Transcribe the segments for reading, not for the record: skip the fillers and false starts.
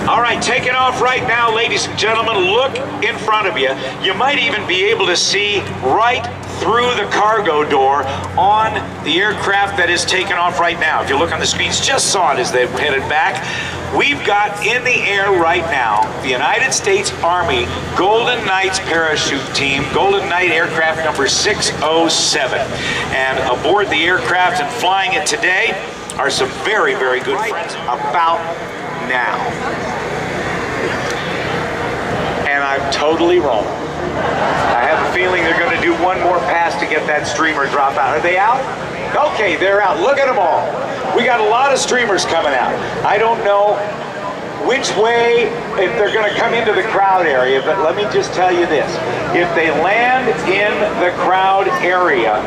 All right, taking off right now, ladies and gentlemen. Look in front of you. You might even be able to see right through the cargo door on the aircraft that is taking off right now. If you look on the screens, just saw it as they headed back. We've got in the air right now the United States Army Golden Knights parachute team, Golden Knight aircraft number 607. And aboard the aircraft and flying it today are some very, very good friends. About now. And I'm totally wrong. I have a feeling they're going to do one more pass to get that streamer drop out. Are they out? Okay, they're out. Look at them all. We got a lot of streamers coming out. I don't know which way, if they're going to come into the crowd area, but let me just tell you this. If they land in the crowd area,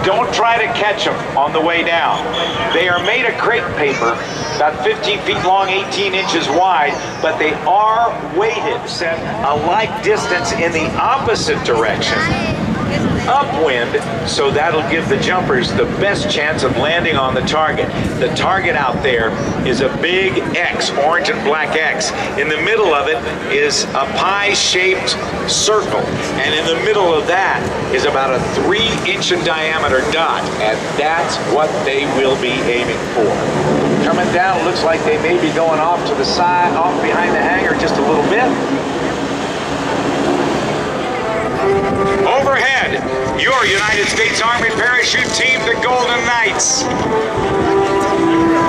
don't try to catch them on the way down. They are made of crepe paper, about 15 feet long, 18 inches wide, but they are weighted, set a like distance in the opposite direction, upwind, so that'll give the jumpers the best chance of landing on the target. The target out there is a big X, orange and black X. In the middle of it is a pie-shaped circle, and in the middle of that is about a 3-inch in diameter dot, and that's what they will be aiming for. Coming down, looks like they may be going off to the side, off behind the hangar just a little bit. Overhead, your United States Army parachute team, the Golden Knights.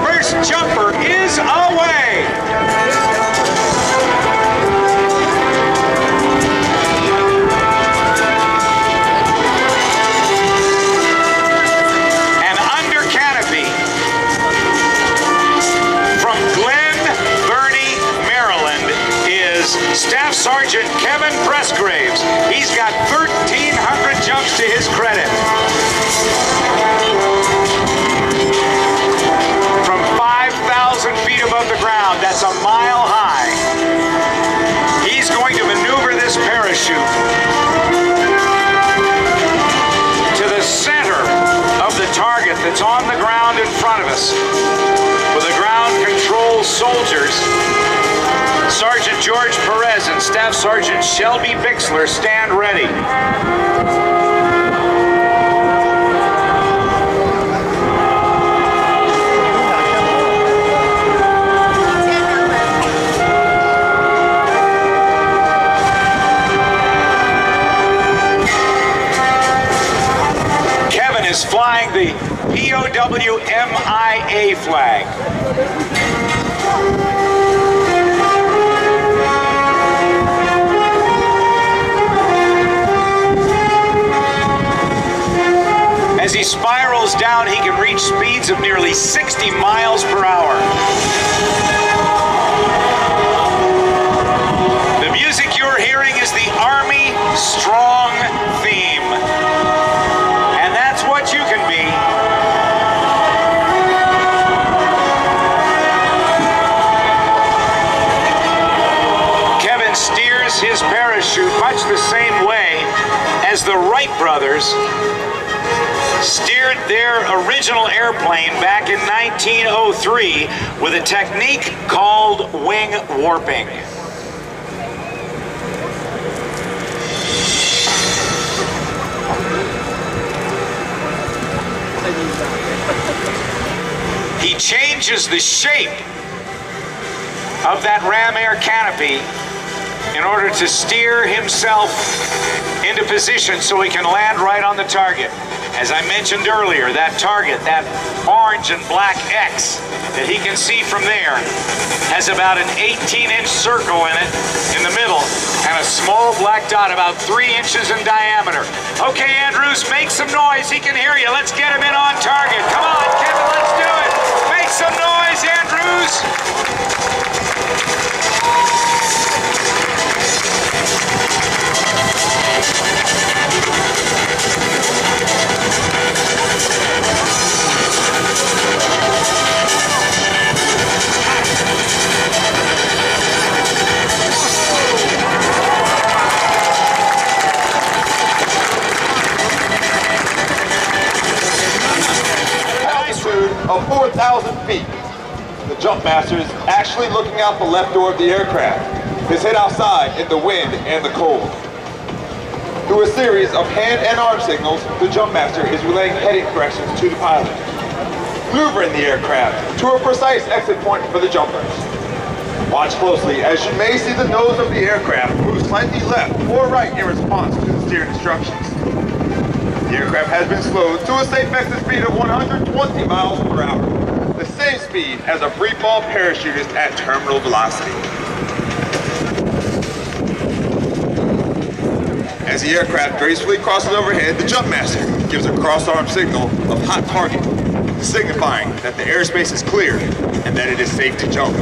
First jumper is away. And under canopy, from Glen Burnie, Maryland, is Staff Sergeant Kevin Pressgraves. He's got 1,300 jumps to his credit. From 5,000 feet above the ground, that's a mile high. He's going to maneuver this parachute to the center of the target that's on the ground in front of us. With the ground control soldiers, Sergeant George Perez and Staff Sergeant Shelby Bixler stand ready. Kevin is flying the POW-MIA flag. As he spirals down, he can reach speeds of nearly 60 miles per hour. The music you're hearing is the Army Strong theme. And that's what you can be. Kevin steers his parachute much the same way as the Wright brothers steered their original airplane back in 1903 with a technique called wing warping. He changes the shape of that ram air canopy in order to steer himself into position so he can land right on the target. As I mentioned earlier, that target, that orange and black X that he can see from there, has about an 18-inch circle in it in the middle and a small black dot about 3 inches in diameter. Okay, Andrews, make some noise. He can hear you. Let's get him in on target. Come on, Kevin, let's do it. Make some noise, Andrews. Of 4,000 feet. jump master is actually looking out the left door of the aircraft, his head outside in the wind and the cold. Through a series of hand and arm signals, the jump master is relaying heading corrections to the pilot, maneuvering the aircraft to a precise exit point for the jumpers. Watch closely as you may see the nose of the aircraft move slightly left or right in response to the steering instructions. The aircraft has been slowed to a safe exit speed of 120 miles per hour, the same speed as a free fall parachutist at terminal velocity. As the aircraft gracefully crosses overhead, the jump master gives a cross-arm signal of hot target, signifying that the airspace is clear and that it is safe to jump.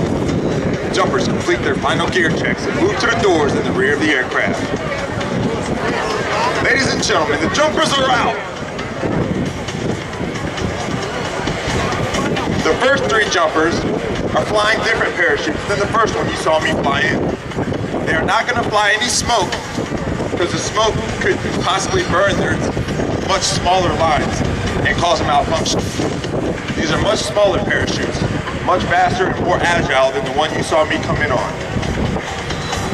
Jumpers complete their final gear checks and move to the doors in the rear of the aircraft. Ladies and gentlemen, the jumpers are out. The first three jumpers are flying different parachutes than the first one you saw me fly in. They are not going to fly any smoke because the smoke could possibly burn their much smaller lines and cause a malfunction. These are much smaller parachutes, much faster and more agile than the one you saw me come in on.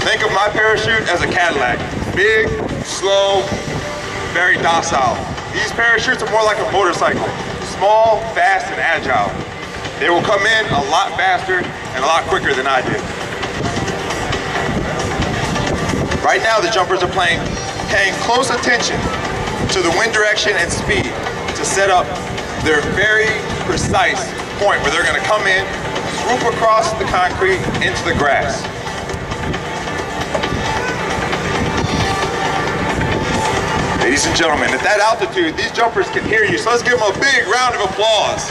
Think of my parachute as a Cadillac. Big, slow, very docile. These parachutes are more like a motorcycle. Small, fast, and agile. They will come in a lot faster and a lot quicker than I did. Right now the jumpers are paying close attention to the wind direction and speed to set up their very precise point where they're going to come in, swoop across the concrete into the grass. Ladies and gentlemen, at that altitude, these jumpers can hear you, so let's give them a big round of applause.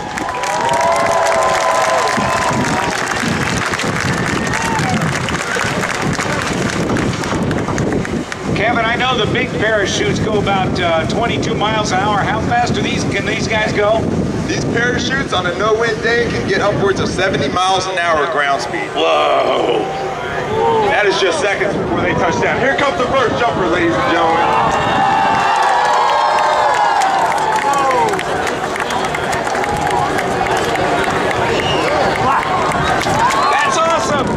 Kevin, I know the big parachutes go about 22 miles an hour. How fast can these guys go? These parachutes on a no-wind day can get upwards of 70 miles an hour ground speed. Whoa! That is just seconds before they touch down. Here comes the first jumper, ladies and gentlemen. That's awesome!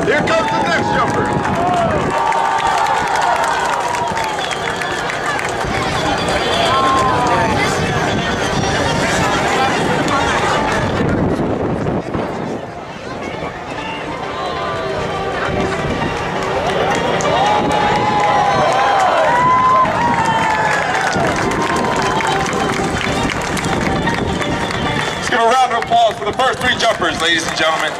Here comes the next jumper. A round of applause for the first three jumpers, ladies and gentlemen.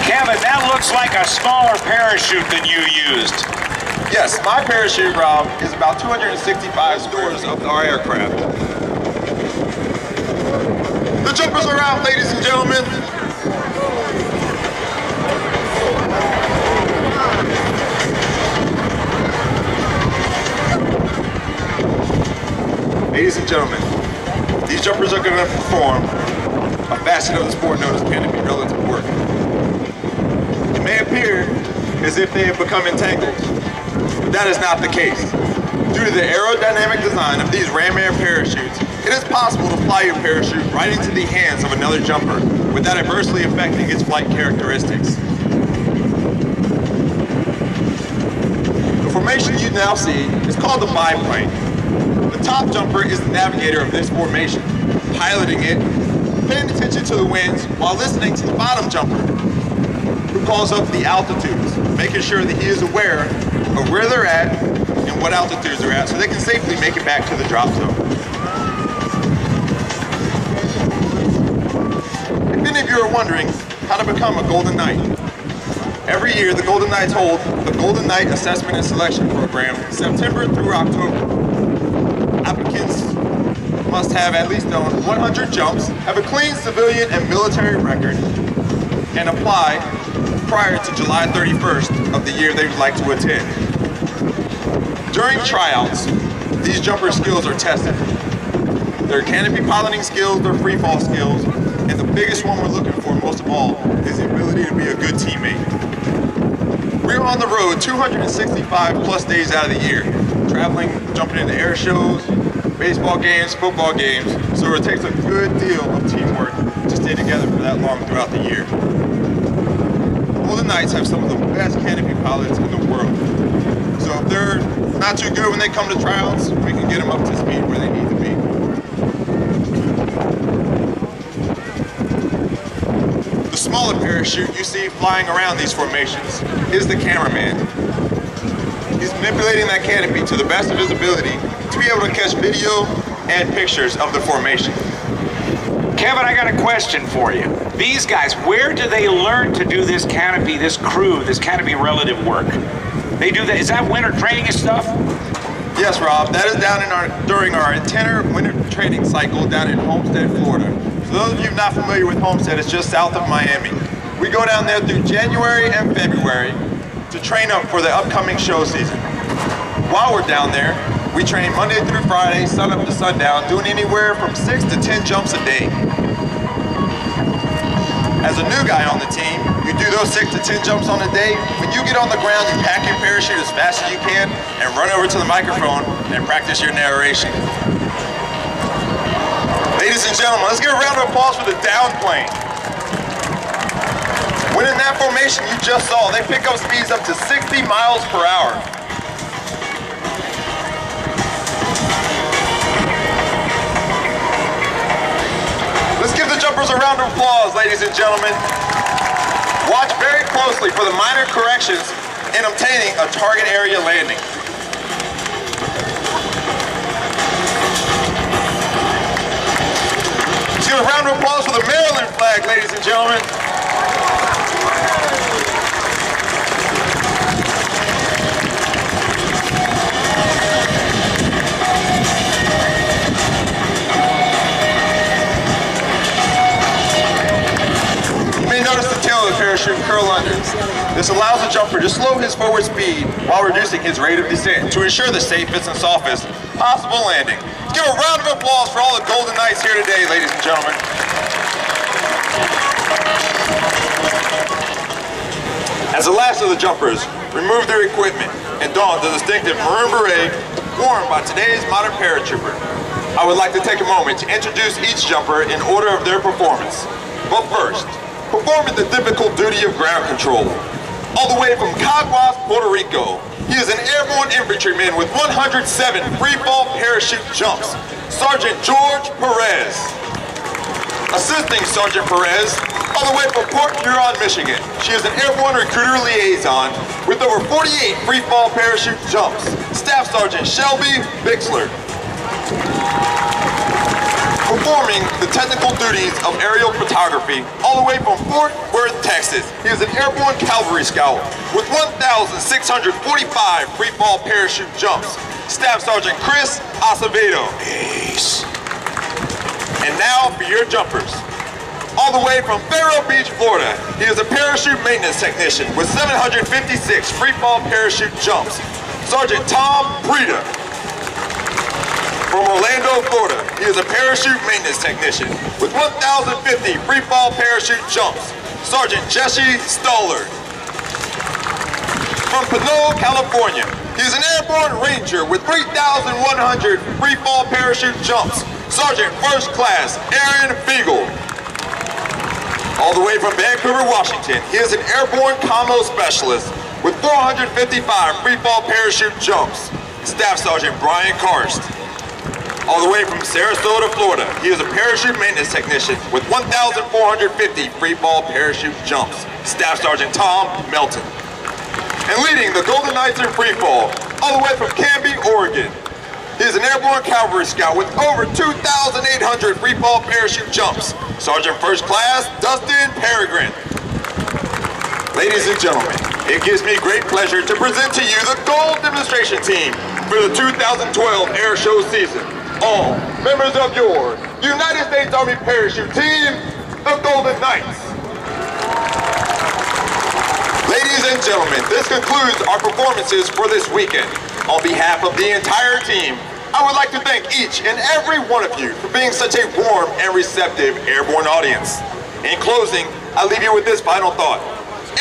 Kevin, that looks like a smaller parachute than you used. Yes, my parachute, Rob, is about 265 stores of our aircraft. The jumpers are out, ladies and gentlemen. Ladies and gentlemen, these jumpers are going to perform a facet of the sport known as canopy relative work. It may appear as if they have become entangled, but that is not the case. Due to the aerodynamic design of these Ram Air parachutes, it is possible to fly your parachute right into the hands of another jumper without adversely affecting its flight characteristics. The formation you now see is called the biplane. The top jumper is the navigator of this formation, piloting it, paying attention to the winds while listening to the bottom jumper, who calls up the altitudes, making sure that he is aware of where they're at and what altitudes they're at so they can safely make it back to the drop zone. If any of you are wondering how to become a Golden Knight, every year the Golden Knights hold the Golden Knight Assessment and Selection Program September through October. Applicants must have at least done 100 jumps, have a clean civilian and military record, and apply prior to July 31st of the year they would like to attend. During tryouts, these jumper skills are tested. Their canopy piloting skills, their free fall skills, and the biggest one we're looking for most of all is the ability to be a good teammate. We're on the road 265 plus days out of the year, traveling, jumping into air shows, baseball games, football games, so it takes a good deal of teamwork just to stay together for that long throughout the year. Golden Knights have some of the best canopy pilots in the world. So if they're not too good when they come to tryouts, we can get them up to speed where they need to be. The smaller parachute you see flying around these formations is the cameraman. He's manipulating that canopy to the best of his ability to be able to catch video and pictures of the formation. Kevin, I got a question for you. These guys, where do they learn to do this canopy, this crew, this canopy relative work? They do that, is that winter training and stuff? Yes, Rob, that is down during our tenor winter training cycle down in Homestead, Florida. For those of you not familiar with Homestead, it's just south of Miami. We go down there through January and February to train up for the upcoming show season. While we're down there, we train Monday through Friday, sun up to sundown, doing anywhere from 6 to 10 jumps a day. As a new guy on the team, you do those 6 to 10 jumps on a day. When you get on the ground, you pack your parachute as fast as you can and run over to the microphone and practice your narration. Ladies and gentlemen, let's give a round of applause for the down plane. When in that formation you just saw, they pick up speeds up to 60 miles per hour. Let's give the jumpers a round of applause, ladies and gentlemen. Watch very closely for the minor corrections in obtaining a target area landing. Let's give a round of applause for the Maryland flag, ladies and gentlemen. Notice the tail of the parachute curl under. This allows the jumper to slow his forward speed while reducing his rate of descent to ensure the safest and softest possible landing. Let's give a round of applause for all the Golden Knights here today, ladies and gentlemen. As the last of the jumpers remove their equipment and don the distinctive maroon beret worn by today's modern paratrooper, I would like to take a moment to introduce each jumper in order of their performance. But first, performing the difficult duty of ground control. All the way from Caguas, Puerto Rico, he is an airborne infantryman with 107 free-fall parachute jumps, Sergeant George Perez. Assisting Sergeant Perez, all the way from Port Huron, Michigan, she is an airborne recruiter liaison with over 48 free-fall parachute jumps, Staff Sergeant Shelby Bixler. Performing the technical duties of aerial photography all the way from Fort Worth, Texas. He is an airborne cavalry scout with 1,645 free-fall parachute jumps. Staff Sergeant Chris Acevedo. Peace. And now for your jumpers. All the way from Vero Beach, Florida, he is a parachute maintenance technician with 756 free-fall parachute jumps. Sergeant Tom Breda. From Orlando, Florida, he is a parachute maintenance technician with 1,050 free-fall parachute jumps. Sergeant Jesse Stoller. From Pinole, California, he is an airborne ranger with 3,100 free-fall parachute jumps. Sergeant First Class Aaron Fiegel. All the way from Vancouver, Washington, he is an airborne commo specialist with 455 free-fall parachute jumps. Staff Sergeant Brian Karst. All the way from Sarasota, Florida, he is a parachute maintenance technician with 1,450 free-fall parachute jumps. Staff Sergeant Tom Melton. And leading the Golden Knights in freefall, all the way from Canby, Oregon, he is an airborne cavalry scout with over 2,800 free-fall parachute jumps. Sergeant First Class Dustin Peregrine. Ladies and gentlemen, it gives me great pleasure to present to you the Gold Demonstration Team for the 2012 Air Show season. All members of your United States Army Parachute Team, the Golden Knights. Ladies and gentlemen, this concludes our performances for this weekend. On behalf of the entire team, I would like to thank each and every one of you for being such a warm and receptive airborne audience. In closing, I leave you with this final thought.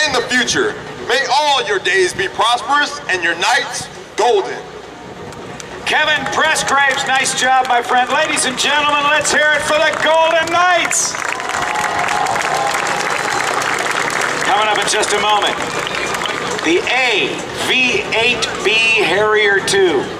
In the future, may all your days be prosperous and your nights golden. Kevin Prescraves, nice job, my friend. Ladies and gentlemen, let's hear it for the Golden Knights. Coming up in just a moment, the AV-8B Harrier II.